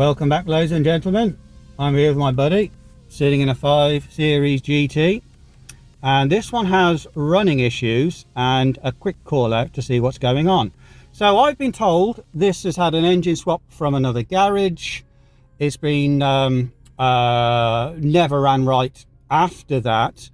Welcome back, ladies and gentlemen. I'm here with my buddy, sitting in a 5 Series GT, and this one has running issues and a quick call out to see what's going on. So I've been told this has had an engine swap from another garage. It's been never ran right after that,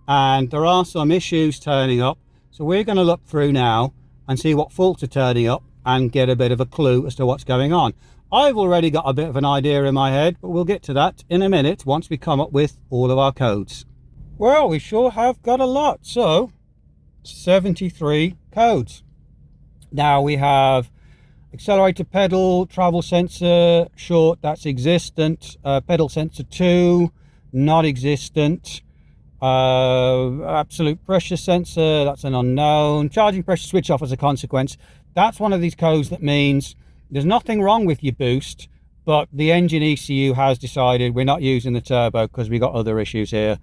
and there are some issues turning up. So we're going to look through now and see what faults are turning up and get a bit of a clue as to what's going on. I've already got a bit of an idea in my head, but we'll get to that in a minute once we come up with all of our codes. Well, we sure have got a lot. So 73 codes. Now we have accelerator pedal, travel sensor short, that's existent. Pedal sensor 2, not existent. Absolute pressure sensor, that's an unknown. Charging pressure switch off as a consequence. That's one of these codes that means there's nothing wrong with your boost, but the engine ECU has decided we're not using the turbo because we got other issues here.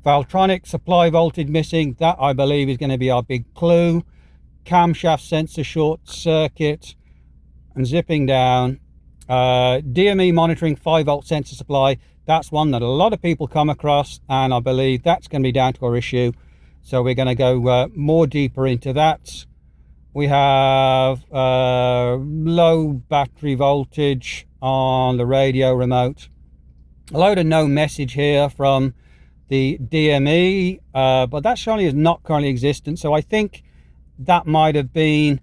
Valvetronic supply voltage missing, that I believe is going to be our big clue. Camshaft sensor short circuit, and zipping down, DME monitoring 5-volt sensor supply. That's one that a lot of people come across, and I believe that's going to be down to our issue. So we're going to go more deeper into that. We have low battery voltage on the radio remote. A load of no message here from the DME, but that surely is not currently existent. So I think that might have been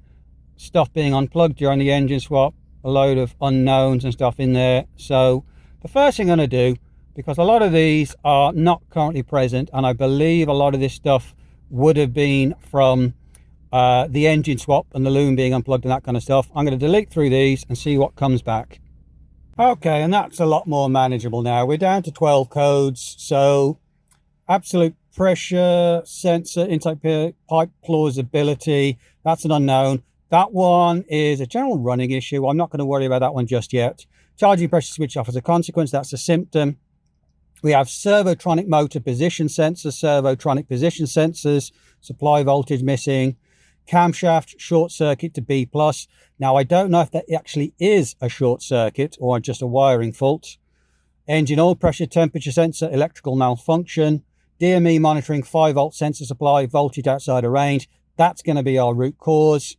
stuff being unplugged during the engine swap. A load of unknowns and stuff in there. So the first thing I'm going to do, because a lot of these are not currently present, and I believe a lot of this stuff would have been from the engine swap and the loom being unplugged and that kind of stuff. I'm going to delete through these and see what comes back. Okay, and that's a lot more manageable now. We're down to 12 codes. So absolute pressure sensor, intake pipe plausibility, that's an unknown. That one is a general running issue. I'm not going to worry about that one just yet. Charging pressure switch off as a consequence, that's a symptom. We have servotronic motor position sensors, servotronic position sensors, supply voltage missing. Camshaft short circuit to B+. Now I don't know if that actually is a short circuit or just a wiring fault. Engine oil pressure temperature sensor, electrical malfunction. DME monitoring 5-volt sensor supply, voltage outside of range. That's going to be our root cause.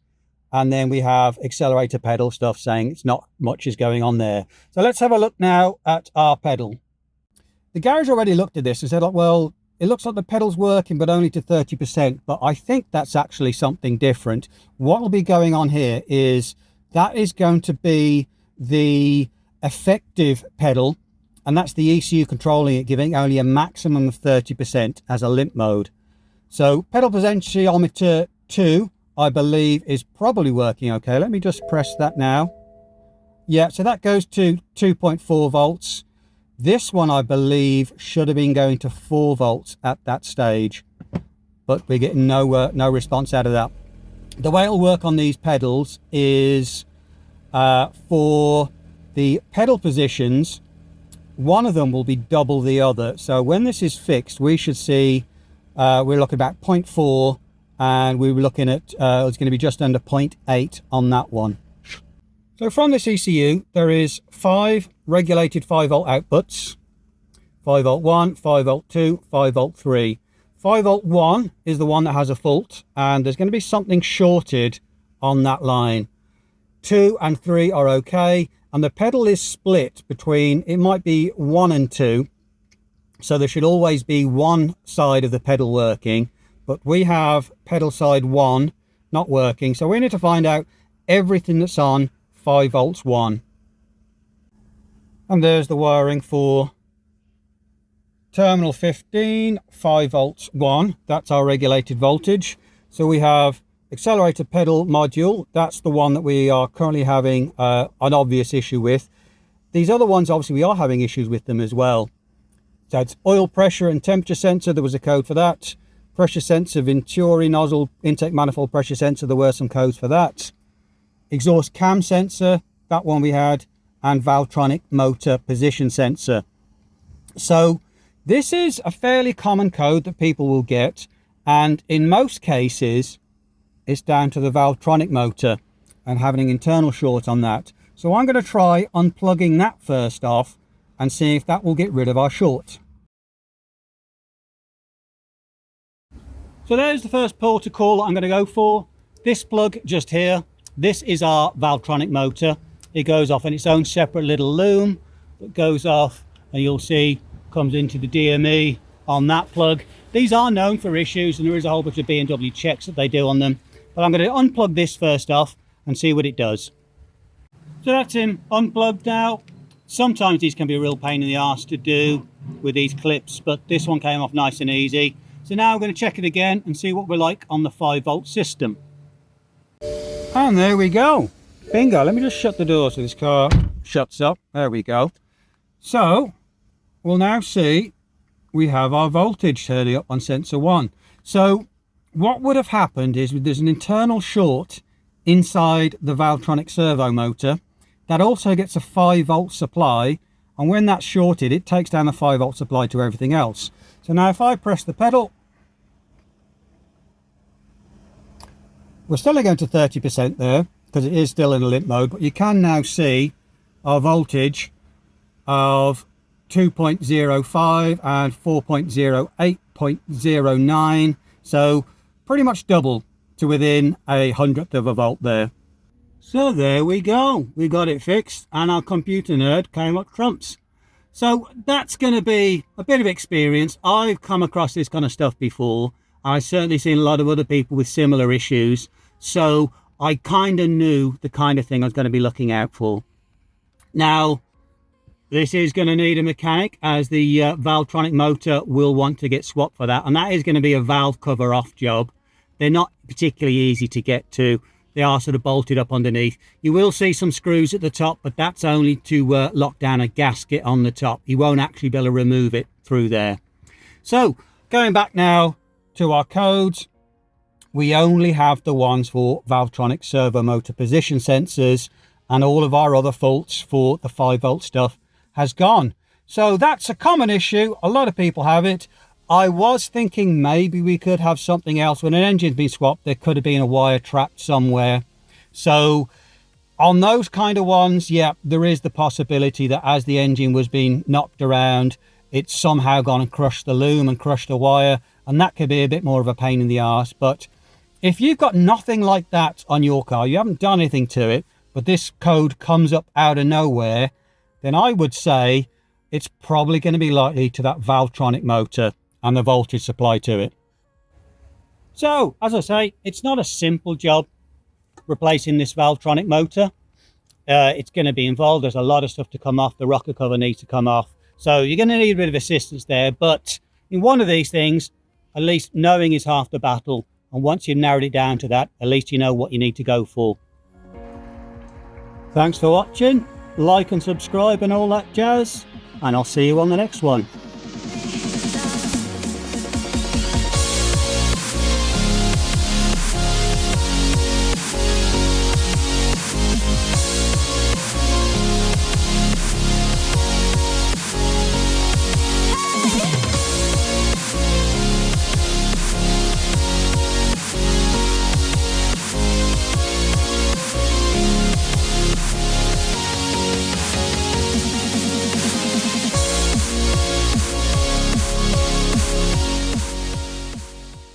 And then we have accelerator pedal stuff saying it's not much is going on there. So let's have a look now at our pedal. The garage already looked at this and said, well, it looks like the pedal's working, but only to 30%. But I think that's actually something different. What will be going on here is that is going to be the effective pedal, and that's the ECU controlling it, giving only a maximum of 30% as a limp mode. So pedal potentiometer 2, I believe, is probably working okay. Let me just press that now. Yeah, so that goes to 2.4 volts. This one, I believe, should have been going to 4 volts at that stage, but we're getting no response out of that. The way it'll work on these pedals is for the pedal positions, one of them will be double the other. So when this is fixed, we should see we're looking about 0.4, and we were looking at it's going to be just under 0.8 on that one. So from this ECU, there is 5 regulated 5-volt outputs. 5-volt 1, 5-volt 2, 5-volt 3. 5-volt 1 is the one that has a fault, and there's going to be something shorted on that line. 2 and 3 are okay, and the pedal is split between, it might be 1 and 2. So there should always be one side of the pedal working, but we have pedal side 1 not working. So we need to find out everything that's on 5 volts 1. And there's the wiring for terminal 15, 5 volts 1. That's our regulated voltage. So we have accelerator pedal module. That's the one that we are currently having an obvious issue with. These other ones, obviously, we are having issues with them as well. So it's oil pressure and temperature sensor. There was a code for that. Pressure sensor, Venturi nozzle, intake manifold pressure sensor. There were some codes for that. Exhaust cam sensor, that one we had, and Valvetronic motor position sensor. So this is a fairly common code that people will get, and in most cases it's down to the Valvetronic motor and having an internal short on that. So I'm going to try unplugging that first off and see if that will get rid of our short. So there's the first protocol I'm going to go for. This plug just here, this is our Valvetronic motor. It goes off in its own separate little loom that goes off, and you'll see comes into the DME on that plug. These are known for issues, and there is a whole bunch of BMW checks that they do on them. But I'm going to unplug this first off and see what it does. So that's him unplugged now. Sometimes these can be a real pain in the arse to do with these clips, but this one came off nice and easy. So now I'm going to check it again and see what we're like on the 5-volt system. And there we go. Bingo. Let me just shut the door so this car shuts up. There we go. So we'll now see we have our voltage turning up on sensor 1. So what would have happened is there's an internal short inside the Valvetronic servo motor that also gets a 5-volt supply, and when that's shorted it takes down the 5-volt supply to everything else. So now if I press the pedal, we're still going to 30% there because it is still in a limp mode, but you can now see our voltage of 2.05 and 4.08.09, so pretty much double to within a hundredth of a volt there. So there we go, we got it fixed and our computer nerd came up trumps. So that's going to be a bit of experience. I've come across this kind of stuff before. I've certainly seen a lot of other people with similar issues, so I kind of knew the kind of thing I was going to be looking out for. Now this is going to need a mechanic, as the Valvetronic motor will want to get swapped for that, and that is going to be a valve cover off job. They're not particularly easy to get to. They are sort of bolted up underneath. You will see some screws at the top, but that's only to lock down a gasket on the top. You won't actually be able to remove it through there. So going back now to our codes, we only have the ones for Valvetronic servo motor position sensors, and all of our other faults for the 5-volt stuff has gone. So that's a common issue. A lot of people have it. I was thinking maybe we could have something else. When an engine's been swapped, there could have been a wire trapped somewhere. So on those kind of ones, yeah, there is the possibility that as the engine was being knocked around, it's somehow gone and crushed the loom and crushed the wire, and that could be a bit more of a pain in the arse. But if you've got nothing like that on your car, you haven't done anything to it, but this code comes up out of nowhere, then I would say it's probably going to be likely to that Valvetronic motor and the voltage supply to it. So as I say, it's not a simple job replacing this Valvetronic motor. It's going to be involved. There's a lot of stuff to come off. The rocker cover needs to come off, so you're going to need a bit of assistance there. But in one of these things, at least knowing is half the battle, and once you've narrowed it down to that, at least you know what you need to go for. Thanks for watching. Like and subscribe and all that jazz, and I'll see you on the next one.